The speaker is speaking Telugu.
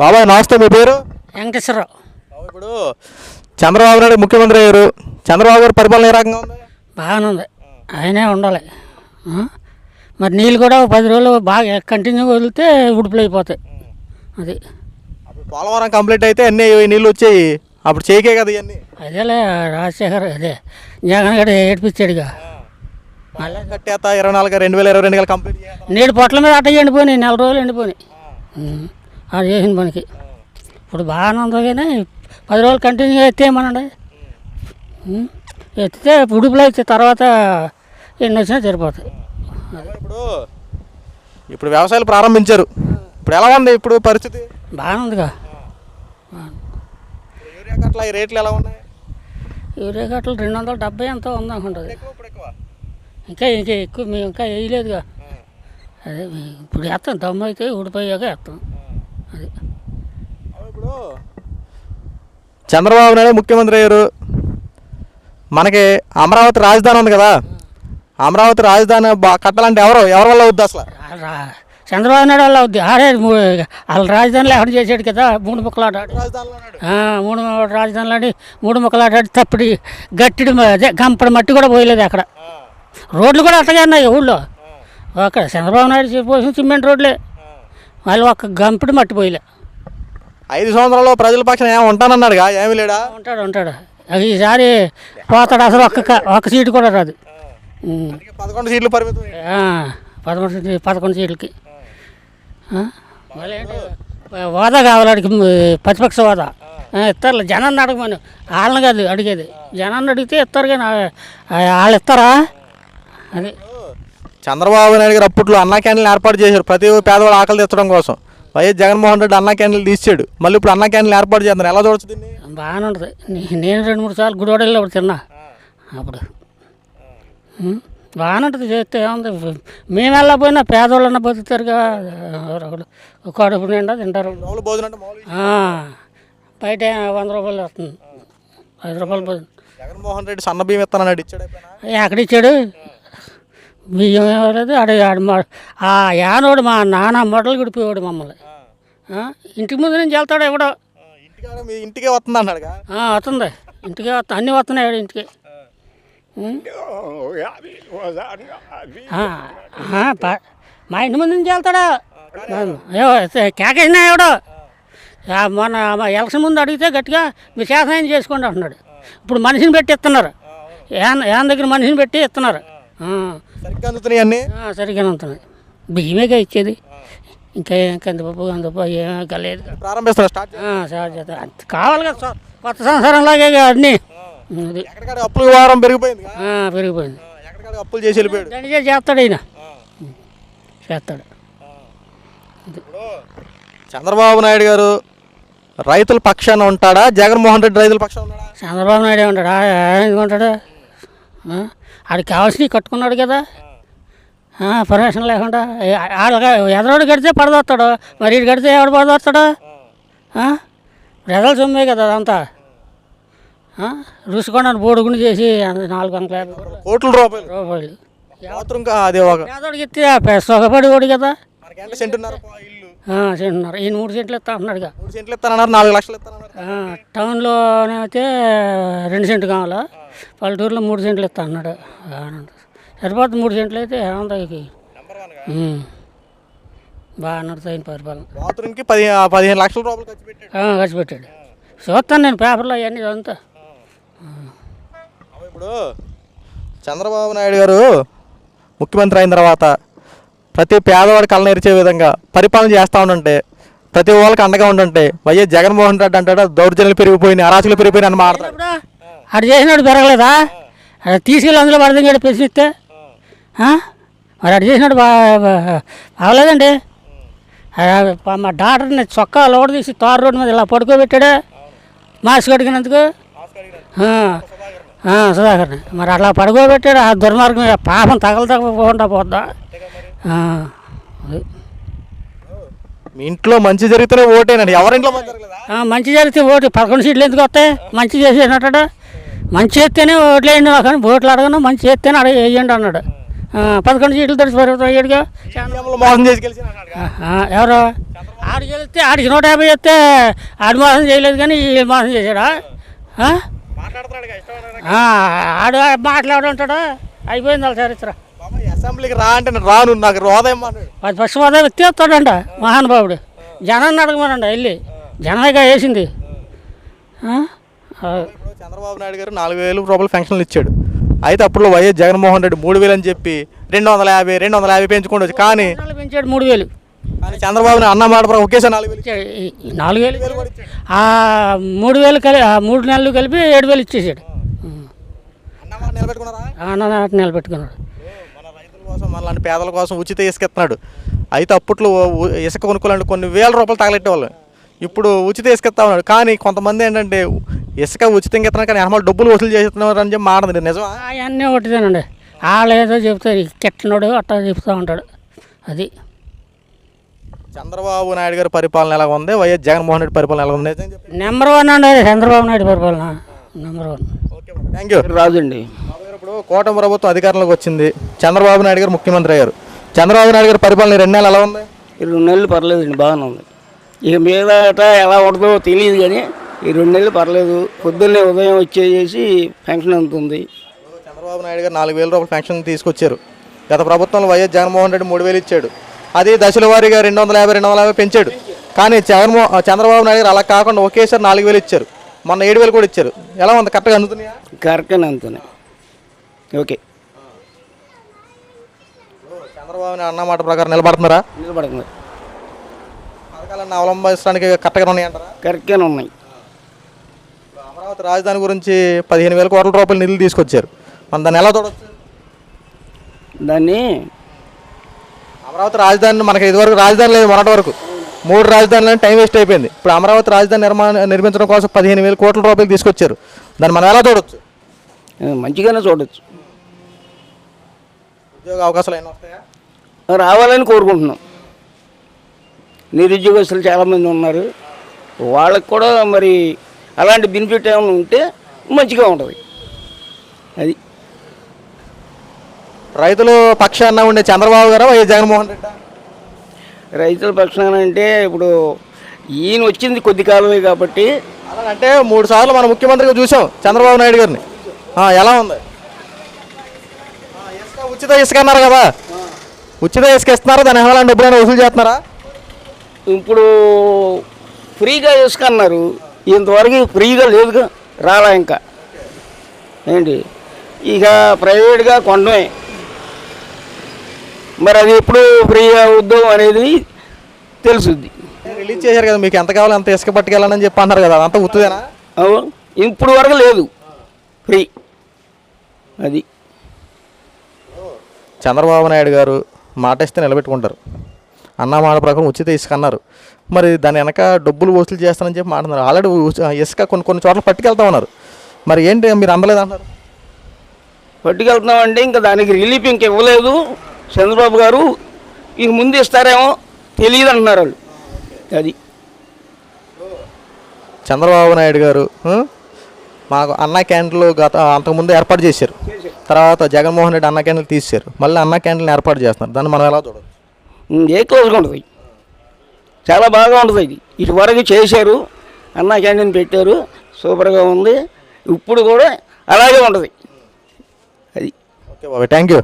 బాబాయ్ నమస్తే, మీ పేరు? వెంకటేశ్వరరావు. ఇప్పుడు చంద్రబాబు నాయుడు ముఖ్యమంత్రి అయ్యారు. చంద్రబాబు గారు పరిపాలన ఏ రకంగా ఉంది? బాగానే ఉంది, ఆయనే ఉండాలి. మరి నీళ్ళు కూడా 10 రోజులు బాగా కంటిన్యూగా వదిలితే ఉడుపులు అయిపోతాయి. అది అప్పుడు పోలవరం కంప్లీట్ అయితే అన్నీ నీళ్ళు వచ్చాయి, అప్పుడు చేయకే కదా ఇవన్నీ. అదేలే రాజశేఖర్, అదే జగన్ గడ ఏడిపించాడుగా. మళ్ళీ కట్టేత 2022 కంప్లీట్ చేయాలి. నీళ్ళు పొట్ల మీద అట్ట ఎండిపోయినాయి, 4 రోజులు ఎండిపోయినాయి. అది చేసిన పనికి ఇప్పుడు బాగానే ఉంది, కానీ 10 రోజులు కంటిన్యూగా ఎత్తేయమనండి. ఎత్తితే ఉడుపులు అయితే తర్వాత ఎన్ని వచ్చినా సరిపోతాయి. ఇప్పుడు వ్యవసాయాలు ప్రారంభించారు, ఇప్పుడు ఎలా ఉంది ఇప్పుడు పరిస్థితి? బాగానే ఉందిగా. యూరియా కట్ల ఈ రేట్లు ఎలా ఉన్నాయి? యూరియా కట్టలు 270 ఎంతో ఉందనుకుంటుంది. ఇంకా ఎక్కువ మేము ఇంకా వేయలేదుగా. అదే ఇప్పుడు వేస్తాం, దమ్ము అయితే ఊడిపోయాక వేస్తాం. అది ఇప్పుడు చంద్రబాబు నాయుడు ముఖ్యమంత్రి అయ్యారు. మనకి అమరావతి రాజధాని ఉంది కదా, అమరావతి రాజధాని కట్టాలంటే ఎవరి వల్ల అవుద్ది అసలు? చంద్రబాబు నాయుడు వల్ల అవుద్ది. వాళ్ళ రాజధానిలో ఎవరు చేసాడు కదా, 3 ముక్కలు ఆడాడు. 3 రాజధానులు ఆడి 3 ముక్కలు ఆడాడు. తప్పిడి గట్టిడి అదే గంపడి మట్టి కూడా పోయలేదు అక్కడ. రోడ్లు కూడా అట్టగా ఉన్నాయి ఊళ్ళో. అక్కడ చంద్రబాబు నాయుడు పోసిన సిమెంట్ రోడ్లే, వాళ్ళు ఒక్క గంపిడి మట్టి పోయలే. 5 సంవత్సరాల్లో ప్రజల పక్షాన ఏమి ఉంటానన్నాడుగా, ఏమి లేడా? ఉంటాడు. ఈసారి పోతాడు, అసలు ఒక్క సీటు కూడా రాదు. 11 సీట్లు పరిమితం. 11 సీట్లకి. మళ్ళీ ఏంటి హోదా కావాలి, ప్రతిపక్ష హోదా ఇస్తారు. జనాన్ని అడగమని, వాళ్ళని కాదు అడిగేది, జనాన్ని అడిగితే ఇస్తారు. కానీ వాళ్ళు ఇస్తారా? అది చంద్రబాబు నాయుడు గారు అప్పట్లో అన్నా క్యాంటీన్లు ఏర్పాటు చేశారు, ప్రతి పేదవాడు ఆకలి తెచ్చడం కోసం. వైఎస్ జగన్మోహన్ రెడ్డి అన్నా క్యాంటీన్లు తీసాడు, మళ్ళీ ఇప్పుడు అన్నా క్యాంటీన్లు ఏర్పాటు చేస్తున్నారు. ఎలా చూడొచ్చు దీన్ని? బాగానే ఉంటుంది. నేను 2-3 సార్లు గుడివాడలో అప్పుడు తిన్నా. అప్పుడు బాగానే ఉంటుంది, చేస్తే ఏముంది. మేము వెళ్ళకపోయినా పేదవాళ్ళన్నా బతుకుతారుగా. కడుపు నిండా తింటారు. బయట 100 రూపాయలు వస్తుంది, 5 రూపాయలు భోజనం. జగన్మోహన్ రెడ్డి సన్న బియ్యం ఇస్తానన్నాడు, ఇచ్చాడు? ఎక్కడిచ్చాడు? బియ్యం ఇవ్వలేదు. యానోడు మా నాన్న మొదలు గడిపోయాడు మమ్మల్ని. ఇంటికి ముందు నుంచి వెళ్తాడు ఎవడో. ఇంటికే వస్తుంది అన్నాడు. వస్తుంది, ఇంటికే వస్తా, అన్నీ వస్తున్నాయి ఇంటికి. మా ఇంటి ముందు నుంచి వెళ్తాడా? కేకేసినా ఎవడో. మొన్న ఎలక్షన్ ముందు అడిగితే గట్టిగా మీ శాసనం చేసుకోండి అంటున్నాడు. ఇప్పుడు మనిషిని పెట్టి ఇస్తున్నారు, ఏం దగ్గర మనిషిని పెట్టి ఇస్తున్నారు. సరిగ్గా అందుతున్నాయి, సరిగ్గానే అందుతున్నాయి. బియ్యమేగా ఇచ్చేది, ఇంకా కందిపప్పు ఏమీ కలేదు. ప్రారంభిస్తారు, స్టార్ట్ కావాలి కదా కొత్త సంవత్సరంలాగే అన్నీ. అప్పుల వారం పెరిగిపోయింది. అప్పులు చేసి వెళ్ళిపోయాడు. చేస్తాడు ఆయన, చేస్తాడు. చంద్రబాబు నాయుడు గారు రైతుల పక్షాన ఉంటాడా, జగన్మోహన్ రెడ్డి రైతుల పక్షాన ఉంటాడా? చంద్రబాబు నాయుడు ఉంటాడా? ఎందుకుంటాడు? ఆడికి కావాల్సినవి కట్టుకున్నాడు కదా, పర్మిషన్ లేకుండా. ఎదరోడు కడితే పడదొస్తాడు, మరి ఇటు కడితే ఎవడు పడదొస్తాడు? ప్రజల సొమ్మే కదా అదంతా. రుసుకొండను బోడుగుండి చేసి 450 కోట్ల రూపాయలు పేదోడికి ఇస్తే సుఖపడి ఓడి కదా. సెంటున్నారు, ఈయన 3 సెంట్లు ఇస్తా అంటున్నాడుగా. 3 సెంట్లు ఇస్తానన్నారు, 4 లక్షలు ఇస్తానన్నారు. టౌన్లోనే అయితే 2 సెంట్లు కావాలా, పల్లెటూరులో 3 సెంట్లు ఇస్తా అన్నాడు. సరిపోతుంది, 3 సెంట్లు అయితే ఏముంది. బాగా నడుతాయి పరిపాలన. బాత్రూమ్కి 15 లక్షల రూపాయలు ఖర్చు పెట్టాడు. చూస్తాను నేను పేపర్లో అవన్నీ అంతా. ఇప్పుడు చంద్రబాబు నాయుడు గారు ముఖ్యమంత్రి అయిన తర్వాత ప్రతి పేదవాడి కళ్ళ నెరిచే విధంగా పరిపాలన చేస్తూ ఉండంటే, ప్రతి వాళ్ళకి అండగా ఉండంటే, వైఎస్ జగన్మోహన్ రెడ్డి అంటాడు దౌర్జన్యాలు పెరిగిపోయినాయి, అరాచకులు పెరిగిపోయినాయి అని మాట్లాడు. అటు చేసినాడు పెరగలేదా? తీసుకెళ్ళి అందులో పడదాం ప్రశ్నిస్తే మరి అటు చేసినాడు బాగలేదండి. మా డాక్టర్ని చొక్కా లోడ తీసి తారు రోడ్డు మీద ఇలా పడుకోబెట్టాడే మాస్క్ కడిగినందుకు, సుధాకర్ని. మరి అట్లా పడుకోబెట్టాడు. ఆ దుర్మార్గం పాపం తగలకుండా పోద్దా? మీ ఇంట్లో మంచి జరిగితేనే ఓటేనండి, ఎవరింట్లో మంచి జరిగితే ఓటు 11 సీట్లు ఎందుకు వస్తాయి? మంచి చేసేటట్టు మంచి చేస్తేనే ఓట్లు వేయండి, కానీ ఓట్లు అడగను, మంచి చేస్తేనే వేయండి అన్నాడు. 11 సీట్లు తడిచి పరిమితమయ్యాడుగా. ఈవీఎంలు మోసం చేసి గెలిచిన ఎవరు ఆడు గెలిస్తే ఆడికి 150 వస్తే ఆడు మోసం చేయలేదు కానీ ఈ మోసం చేశాడా? మాట్లాడుతున్నాడుగా ఇష్టం ఆడు మాట్లాడుంటాడా? అయిపోయింది వాళ్ళ చరిత్ర. అసెంబ్లీకి రా అంటే నేను రాను, నాకు హోదాయం అన్నాడు. అది ఫస్ట్ హోదా ఎత్తేస్తాడంట మహానుభావుడు. జనాన్ని అడగమనండి వెళ్ళి, జనాలుగా వేసింది. ఇప్పుడు చంద్రబాబు నాయుడు గారు 4,000 రూపాయలు పెన్షన్లు ఇచ్చాడు. అయితే అప్పుడు వైఎస్ జగన్మోహన్ రెడ్డి 3,000 అని చెప్పి 250 పెంచుకుంటూ వచ్చి కానీ పెంచాడు 3,000. కానీ చంద్రబాబు అన్న మాట ప్రకారం ఒకేసారి 4,000 ఇచ్చాడు. 4,000 3,000 కలిపి 3 నెలలు కలిపి 7,000 ఇచ్చేసాడు. అన్న మాట నిలబెట్టుకున్నారా? అన్న నిలబెట్టుకున్నాడు. మన రైతుల కోసం మనలాంటి పేదల కోసం ఉచిత ఇసుక ఇస్తున్నాడు. అయితే అప్పట్లో ఇసుక కొనుక్కోవాలంటే కొన్ని వేల రూపాయలు తగలెట్టేవాళ్ళు. ఇప్పుడు ఉచిత ఇసుక ఇస్తా ఉన్నాడు. కానీ కొంతమంది ఏంటంటే ఇసుక ఉచితంగా ఇస్తున్నారు కానీ అన్నమాట డబ్బులు వసూలు చేస్తున్నారు అని చెప్పి మాట్లాడింది నిజమా? అవన్నీ ఒకటిదేనండి. వాళ్ళు ఏదో చెప్తారు, కెట్టనోడు అట్టా చెప్తూ ఉంటాడు. అది చంద్రబాబు నాయుడు గారి పరిపాలన ఎలా ఉంది, వైఎస్ జగన్మోహన్ రెడ్డి పరిపాలన ఎలా ఉంది? నెంబర్ 1 అండి చంద్రబాబు నాయుడు పరిపాలన. నెంబర్ 1. Okay, thank you. రాజండి. ఇప్పుడు కూటమి ప్రభుత్వం అధికారంలోకి వచ్చింది, చంద్రబాబు నాయుడు గారు ముఖ్యమంత్రి అయ్యారు. చంద్రబాబు నాయుడు గారి పరిపాలన 2 నెలలు ఎలా ఉంది? 2 నెలలు పర్లేదండి, బాగానే ఉంది. ఇక మీదట ఎలా ఉంటుందో తెలియదు కానీ ఈ 2 నెలలు పర్లేదు. పొద్దున్నే ఉదయం వచ్చేసి పెన్షన్ అందుతుంది. చంద్రబాబు నాయుడు గారు 4,000 రూపాయలు పెన్షన్ తీసుకొచ్చారు. గత ప్రభుత్వంలో వైఎస్ జగన్మోహన్ రెడ్డి 3,000 ఇచ్చాడు. అది దశల వారీగా 250 పెంచాడు. కానీ చంద్రబాబు నాయుడు గారు అలా కాకుండా ఒకేసారి 4,000 ఇచ్చారు. మొన్న 7,000 కూడా ఇచ్చారు. ఎలా ఉంది? కరెక్ట్గా అందుతున్నాయా? కరెక్ట్గానే అందుతున్నాయి. ఓకే, చంద్రబాబు నాయుడు అన్న మాట ప్రకారం నిలబడుతున్నారా? నిలబడుతుంది. పథకాలన్నీ అవలంబించడానికి కరెక్ట్గా ఉన్నాయంటారా? కరెక్ట్గానే ఉన్నాయి. అమరావతి రాజధాని గురించి 15,000 కోట్ల రూపాయలు నిధులు తీసుకొచ్చారు. మనం దాన్ని ఎలా చూడవచ్చు? దాన్ని అమరావతి రాజధాని మనకి ఇదివరకు రాజధాని లేదు, మొన్నటి వరకు 3 రాజధానులని టైం వేస్ట్ అయిపోయింది. ఇప్పుడు అమరావతి రాజధాని నిర్మించడం కోసం 15,000 కోట్ల రూపాయలు తీసుకొచ్చారు. దాన్ని మనం ఎలా చూడవచ్చు? మంచిగానే చూడవచ్చు. ఉద్యోగ అవకాశాలు ఏమైనా వస్తాయా? రావాలని కోరుకుంటున్నాం. నిరుద్యోగస్తులు చాలామంది ఉన్నారు, వాళ్ళకి కూడా మరి అలాంటి బెనిఫిట్ ఏమైనా ఉంటే మంచిగా ఉంటుంది. అది రైతులు పక్షాన ఉండే చంద్రబాబు గారు వైఎస్ జగన్మోహన్ రెడ్డి? రైతుల పక్షాన అంటే ఇప్పుడు ఈయన వచ్చింది కొద్ది కాలమే కాబట్టి అలా అంటే 3 సార్లు మన ముఖ్యమంత్రిగా చూసాం చంద్రబాబు నాయుడు గారిని. ఎలా ఉంది? ఇసుక ఉచిత ఇసుక అన్నారు కదా, ఉచిత ఇసుక ఇస్తున్నారా? దాని ఏమైనా డబ్బులైనా వసూలు చేస్తున్నారా? ఇప్పుడు ఫ్రీగా ఇసుక అన్నారు, ఇంతవరకు ఫ్రీగా లేదుగా, రాలా ఇంకా ఏంటి. ఇక ప్రైవేట్గా కొనడమే. మరి అది ఎప్పుడు ఫ్రీగా అవుద్దాం అనేది తెలుసుద్ది. రిలీజ్ చేశారు కదా, మీకు ఎంత కావాలో అంత ఇసుక పట్టుకెళ్ళాలని చెప్పి అన్నారు కదా, అదంతా ఉత్తుదేనా? ఇప్పుడు వరకు లేదు ఫ్రీ. అది చంద్రబాబు నాయుడు గారు మాట ఇస్తే నిలబెట్టుకుంటారు. అన్న మాట ప్రకారం ఉచిత ఇసుక అన్నారు. మరి దాని వెనక డబ్బులు వసూలు చేస్తానని చెప్పి మాట్లాడుతున్నారు. ఆల్రెడీ ఇసుక కొన్ని చోట్ల పట్టుకెళ్తా ఉన్నారు. మరి ఏంటి మీరు అందలేదు అంటారు? పట్టుకెళ్తున్నామంటే ఇంకా దానికి రిలీఫ్ ఇంక ఇవ్వలేదు చంద్రబాబు గారు. ఇంక ముందు ఇస్తారేమో తెలియదు అంటున్నారు వాళ్ళు. అది చంద్రబాబు నాయుడు గారు మాకు అన్న క్యాంటీన్లు అంతకుముందు ఏర్పాటు చేశారు. తర్వాత జగన్మోహన్ రెడ్డి అన్న క్యాంటీన్లు తీశారు. మళ్ళీ అన్న క్యాంటీన్లు ఏర్పాటు చేస్తున్నారు. దాన్ని మనం ఎలా చూడదు? ఏ క్లోజ్గా ఉంటుంది, చాలా బాగా ఉంటుంది. ఇది ఇటువరకు చేశారు, అన్న క్యాంటీన్ పెట్టారు, సూపర్గా ఉంది. ఇప్పుడు కూడా అలాగే ఉంటుంది. అది ఓకే బాబాయ్, థ్యాంక్ యూ.